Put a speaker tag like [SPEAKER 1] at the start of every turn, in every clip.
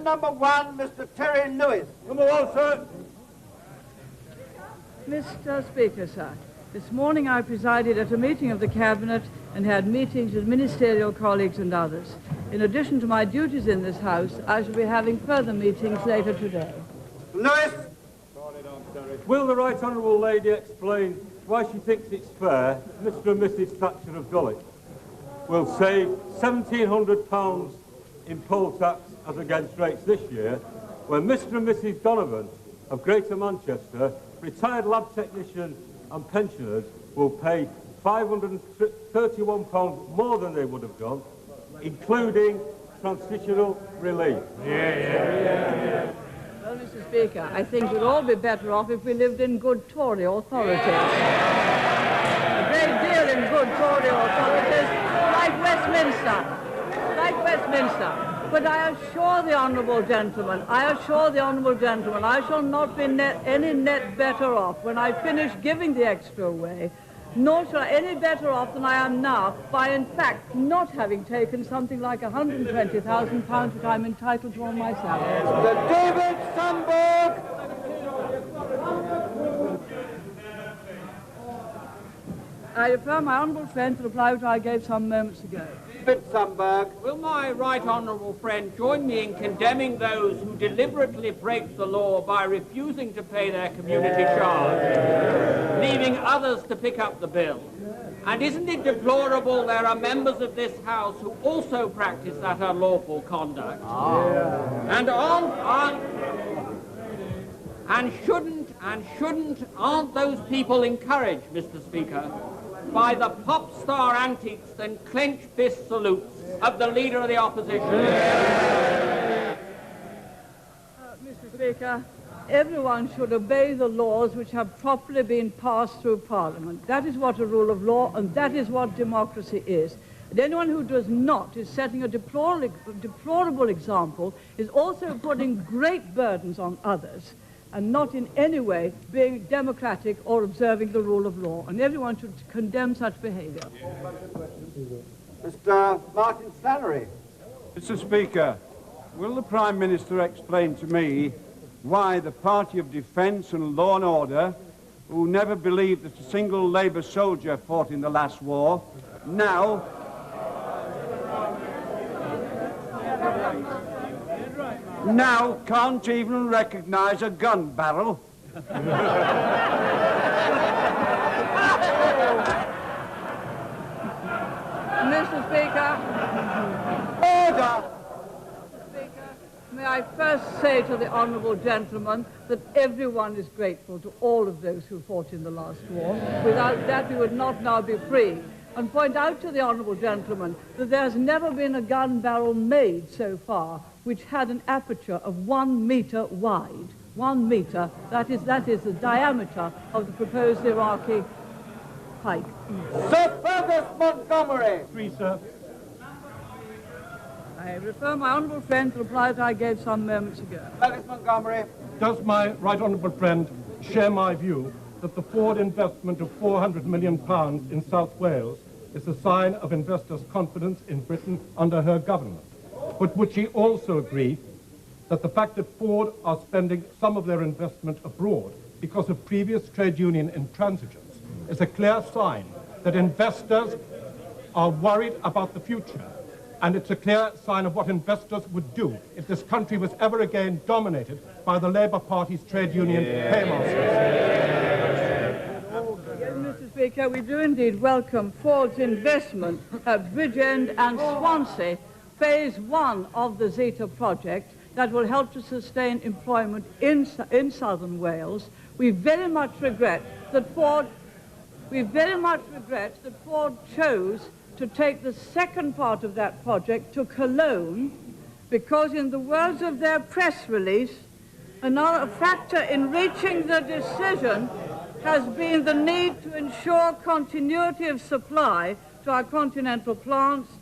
[SPEAKER 1] Number 1, Mr. Terry Lewis.
[SPEAKER 2] Number 1, sir.
[SPEAKER 3] Mr. Speaker, sir, this morning I presided at a meeting of the Cabinet and had meetings with ministerial colleagues and others. In addition to my duties in this House, I shall be having further meetings later today.
[SPEAKER 1] Lewis!
[SPEAKER 2] Will the Right Honourable Lady explain why she thinks it's fair Mr. and Mrs. Thatcher of Dulwich will save £1,700 in poll tax as against rates this year, when Mr. and Mrs. Donovan of Greater Manchester, retired lab technicians and pensioners, will pay £531 more than they would have done, including transitional relief.
[SPEAKER 3] Well, Mr. Speaker, I think we'd all be better off if we lived in good Tory authorities. A great deal in good Tory authorities, like Westminster. But I assure the honourable gentleman, I shall not be any net better off when I finish giving the extra away, nor shall I any better off than I am now by, in fact, not having taken something like £120,000 which I'm entitled to on my salary.
[SPEAKER 1] Mr. David Sandberg!
[SPEAKER 3] I refer my honourable friend to the reply which I gave some moments ago.
[SPEAKER 1] David Sandberg.
[SPEAKER 4] Will my right honourable friend join me in condemning those who deliberately break the law by refusing to pay their community charge, leaving others to pick up the bill? And isn't it deplorable there are members of this House who also practice that unlawful conduct? Aren't those people encouraged, Mr. Speaker, by the pop star antics and clenched fist salutes of the Leader of the Opposition?
[SPEAKER 3] Mr. Speaker, everyone should obey the laws which have properly been passed through Parliament. That is what a rule of law, and that is what democracy is. And anyone who does not is setting a deplorable example, is also putting great burdens on others, and not in any way being democratic or observing the rule of law. And everyone should condemn such behaviour.
[SPEAKER 1] Mr. Martin Flannery.
[SPEAKER 5] Mr. Speaker, will the Prime Minister explain to me why the Party of Defence and Law and Order, who never believed that a single Labour soldier fought in the last war, now can't even recognise a gun barrel?
[SPEAKER 3] Mr. Speaker.
[SPEAKER 1] Order!
[SPEAKER 3] Mr. Speaker, may I first say to the honourable gentleman that everyone is grateful to all of those who fought in the last war. Without that, we would not now be free. And point out to the honourable gentleman that there has never been a gun barrel made so far which had an aperture of 1 metre wide. 1 metre, that is the diameter of the proposed Iraqi pike.
[SPEAKER 1] Sir Fergus Montgomery.
[SPEAKER 2] 3, sir.
[SPEAKER 3] I refer my honourable friend to the reply that I gave some moments ago.
[SPEAKER 1] Fergus Montgomery.
[SPEAKER 2] Does my right honourable friend share my view that the forward investment of £400 million in South Wales is a sign of investors' confidence in Britain under her government? But would she also agree that the fact that Ford are spending some of their investment abroad because of previous trade union intransigence is a clear sign that investors are worried about the future? And it's a clear sign of what investors would do if this country was ever again dominated by the Labour Party's trade union paymasters.
[SPEAKER 3] Yes, Mr. Speaker, we do indeed welcome Ford's investment at Bridgend and Swansea, phase 1 of the Zeta project that will help to sustain employment in southern Wales. We very much regret that Ford chose to take the second part of that project to Cologne, because in the words of their press release, another factor in reaching the decision has been the need to ensure continuity of supply to our continental plants,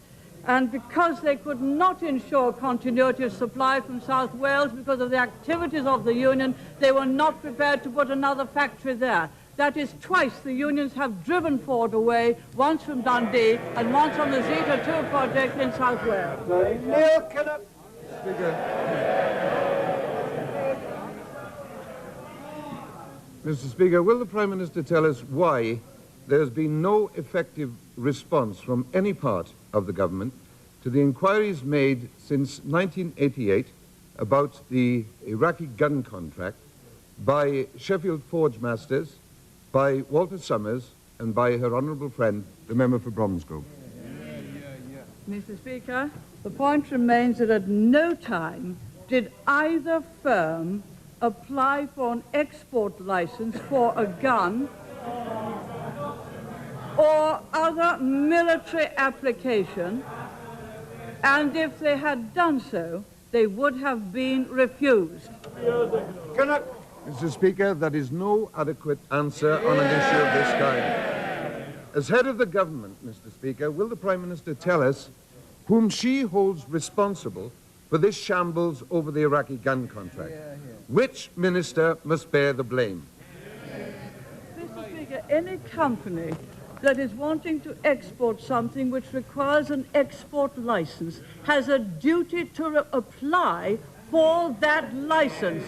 [SPEAKER 3] and because they could not ensure continuity of supply from South Wales because of the activities of the union, they were not prepared to put another factory there. That is twice the unions have driven Ford away, once from Dundee and once on the Zeta 2 project in South Wales.
[SPEAKER 1] Neil Kinnock.
[SPEAKER 5] Speaker.
[SPEAKER 6] Mr. Speaker, will the Prime Minister tell us why there has been no effective response from any part of the government to the inquiries made since 1988 about the Iraqi gun contract by Sheffield Forge Masters, by Walter Summers, and by her honourable friend, the member for Bromsgrove?
[SPEAKER 3] Mr. Speaker, the point remains that at no time did either firm apply for an export license for a gun or other military application, and if they had done so, they would have been refused.
[SPEAKER 6] Mr. Speaker, that is no adequate answer on an issue of this kind. As head of the government, Mr. Speaker, will the Prime Minister tell us whom she holds responsible for this shambles over the Iraqi gun contract? Which minister must bear the blame?
[SPEAKER 3] Mr. Speaker, any company that is wanting to export something which requires an export license has a duty to apply for that license.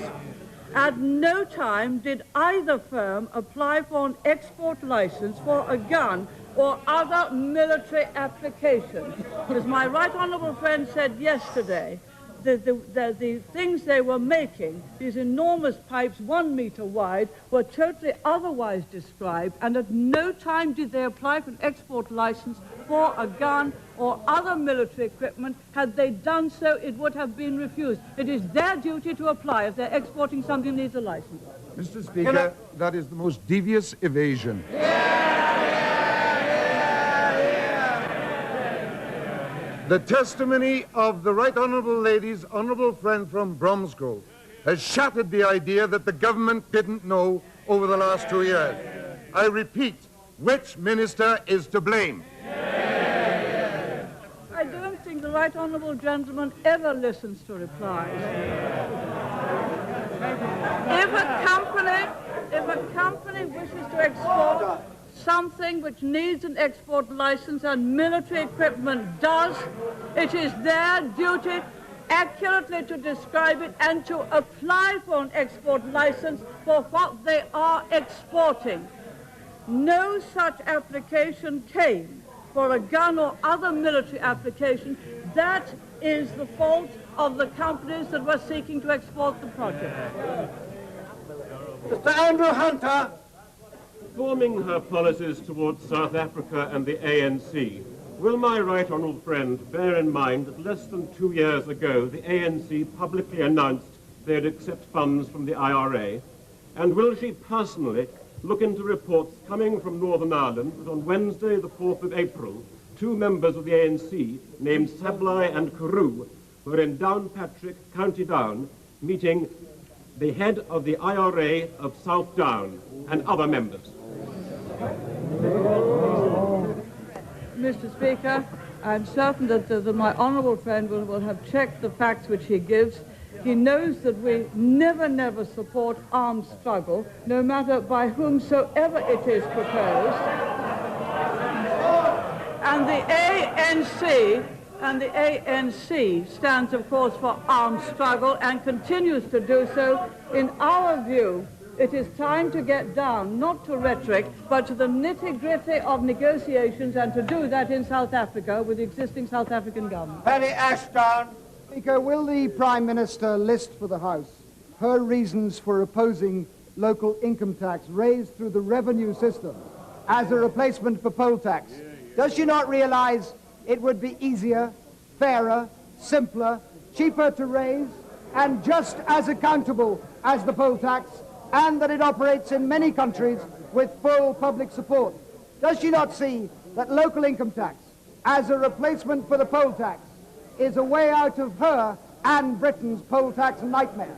[SPEAKER 3] At no time did either firm apply for an export license for a gun or other military application. As my right honourable friend said yesterday, the things they were making, these enormous pipes 1 metre wide, were totally otherwise described, and at no time did they apply for an export license for a gun or other military equipment. Had they done so, it would have been refused. It is their duty to apply if they're exporting something that needs a license.
[SPEAKER 6] Mr. Speaker, that is the most devious evasion. The testimony of the Right Honourable Lady's honourable friend from Bromsgrove has shattered the idea that the government didn't know over the last 2 years. I repeat, which minister is to blame?
[SPEAKER 3] I don't think the right honourable gentleman ever listens to replies. If a company wishes to export something which needs an export license and military equipment does, it is their duty accurately to describe it and to apply for an export license for what they are exporting. No such application came for a gun or other military application. That is the fault of the companies that were seeking to export the project.
[SPEAKER 1] Mr. Andrew Hunter.
[SPEAKER 2] Forming her policies towards South Africa and the ANC, will my right honourable friend bear in mind that less than 2 years ago the ANC publicly announced they'd accept funds from the IRA? And will she personally look into reports coming from Northern Ireland that on Wednesday the 4th of April, 2 members of the ANC named Sablai and Carew were in Downpatrick, County Down, meeting the head of the IRA of South Down and other members?
[SPEAKER 3] Mr. Speaker, I'm certain that my honourable friend will have checked the facts which he gives. He knows that we never support armed struggle, no matter by whomsoever it is proposed. And the ANC stands, of course, for armed struggle and continues to do so. In our view, it is time to get down, not to rhetoric, but to the nitty-gritty of negotiations, and to do that in South Africa with the existing South African government.
[SPEAKER 1] Penny Ashton.
[SPEAKER 7] Speaker, will the Prime Minister list for the House her reasons for opposing local income tax raised through the revenue system as a replacement for poll tax? Does she not realise it would be easier, fairer, simpler, cheaper to raise, and just as accountable as the poll tax, and that it operates in many countries with full public support? Does she not see that local income tax as a replacement for the poll tax is a way out of her and Britain's poll tax nightmare?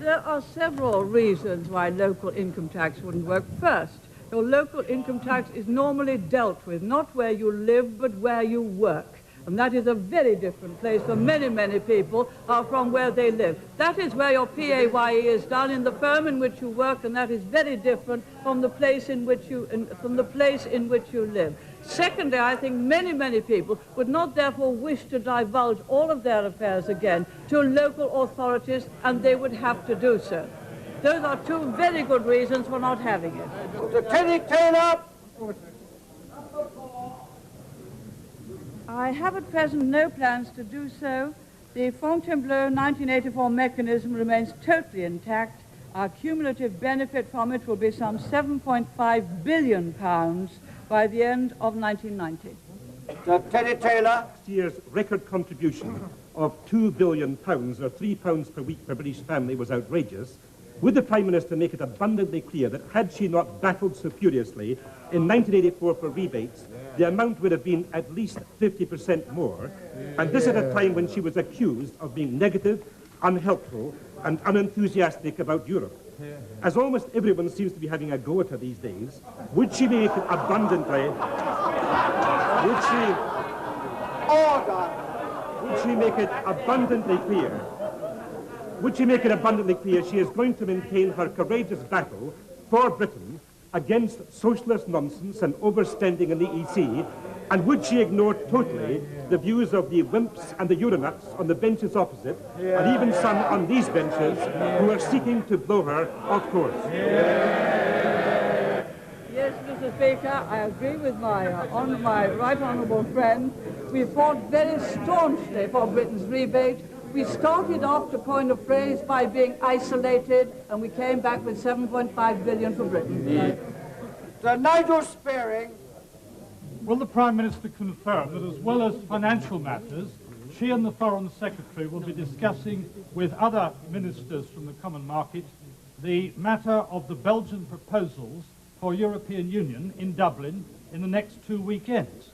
[SPEAKER 3] There are several reasons why local income tax wouldn't work. First, your local income tax is normally dealt with not where you live, but where you work. And that is a very different place for many people from where they live. That is where your PAYE is done, in the firm in which you work, and that is very different from the place in which you live. Secondly, I think many people would not therefore wish to divulge all of their affairs again to local authorities, and they would have to do so. Those are two very good reasons for not having it.
[SPEAKER 1] Mr. Teddy Taylor.
[SPEAKER 3] I have at present no plans to do so. The Fontainebleau 1984 mechanism remains totally intact. Our cumulative benefit from it will be some £7.5 billion by the end of 1990.
[SPEAKER 1] Mr. Teddy Taylor.
[SPEAKER 2] Next year's record contribution of £2 billion, or £3 per week per British family, was outrageous. Would the Prime Minister make it abundantly clear that had she not battled so furiously in 1984 for rebates, the amount would have been at least 50% more, and this at a time when she was accused of being negative, unhelpful, and unenthusiastic about Europe? As almost everyone seems to be having a go at her these days, would she make it abundantly... Would she make it abundantly clear? Would she make it abundantly clear she is going to maintain her courageous battle for Britain against socialist nonsense and overspending in the EC? And would she ignore totally the views of the wimps and the Euronuts on the benches opposite, and even some on these benches who are seeking to blow her off course?
[SPEAKER 3] Yes, Mr. Speaker, I agree with my right honourable friend. We fought very staunchly for Britain's rebate. We started off, to coin a phrase, by being isolated, and we came back with £7.5 billion for Britain.
[SPEAKER 1] Sir Nigel Spearing.
[SPEAKER 8] Will the Prime Minister confirm that, as well as financial matters, she and the Foreign Secretary will be discussing with other ministers from the Common Market the matter of the Belgian proposals for European Union in Dublin in the next 2 weekends?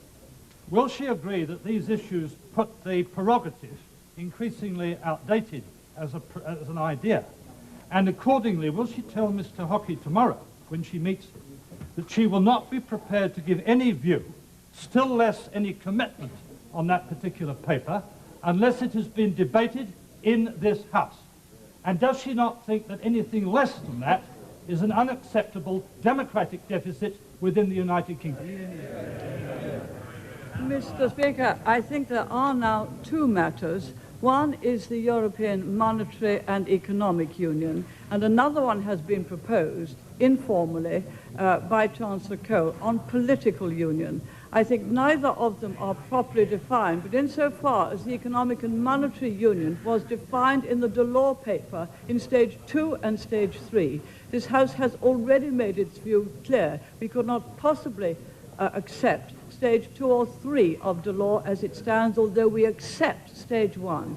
[SPEAKER 8] Will she agree that these issues put the prerogative increasingly outdated as an idea? And accordingly, will she tell Mr. Hockey tomorrow, when she meets him, that she will not be prepared to give any view, still less any commitment on that particular paper, unless it has been debated in this House? And does she not think that anything less than that is an unacceptable democratic deficit within the United Kingdom?
[SPEAKER 3] Mr. Speaker, I think there are now two matters. One is the European Monetary and Economic Union, and another one has been proposed informally by Chancellor Kohl on political union. I think neither of them are properly defined, but insofar as the Economic and Monetary Union was defined in the Delors paper in stage 2 and stage 3, this House has already made its view clear. We could not possibly accept stage 2 or 3 of Delors as it stands, although we accept stage 1.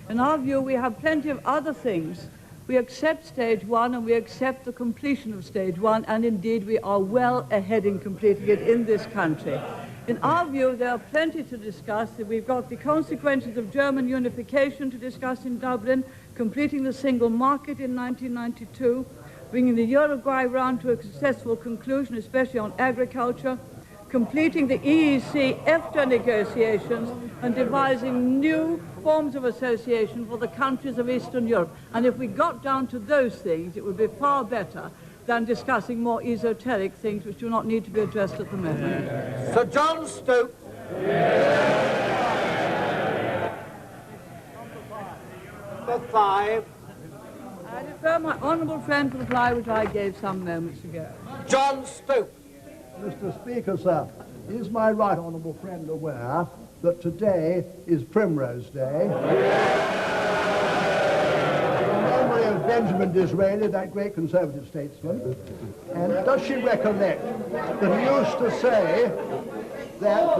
[SPEAKER 3] In our view, we have plenty of other things. We accept stage 1 and we accept the completion of stage 1, and indeed we are well ahead in completing it in this country. In our view, there are plenty to discuss. We've got the consequences of German unification to discuss in Dublin, completing the single market in 1992, bringing the Uruguay round to a successful conclusion, especially on agriculture, completing the EEC EFTA negotiations, and devising new forms of association for the countries of Eastern Europe. And if we got down to those things, it would be far better than discussing more esoteric things which do not need to be addressed at the moment.
[SPEAKER 1] Sir John Stokes. Number 5.
[SPEAKER 3] I defer my honourable friend to the reply which I gave some moments ago.
[SPEAKER 1] John Stokes.
[SPEAKER 9] Mr. Speaker, sir, is my right honourable friend aware that today is Primrose Day? In memory of Benjamin Disraeli, that great conservative statesman. And does she recollect that he used to say that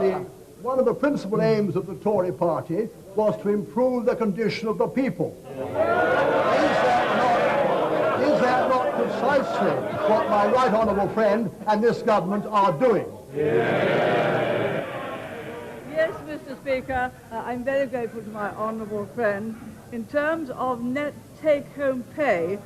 [SPEAKER 9] one of the principal aims of the Tory party was to improve the condition of the people? Is that not precisely what my right honourable friend and this government are doing?
[SPEAKER 3] Yes, Mr. Speaker, I'm very grateful to my honourable friend. In terms of net take-home pay,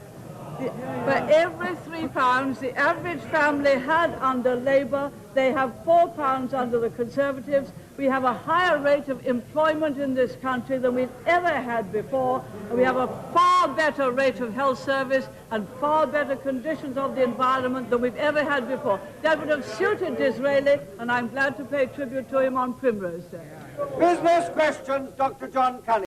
[SPEAKER 3] for every £3 the average family had under Labour, they have £4 under the Conservatives. We have a higher rate of employment in this country than we've ever had before, and we have a far better rate of health service and far better conditions of the environment than we've ever had before. That would have suited Disraeli, and I'm glad to pay tribute to him on Primrose Day.
[SPEAKER 1] Business questions, Dr. John Cunningham.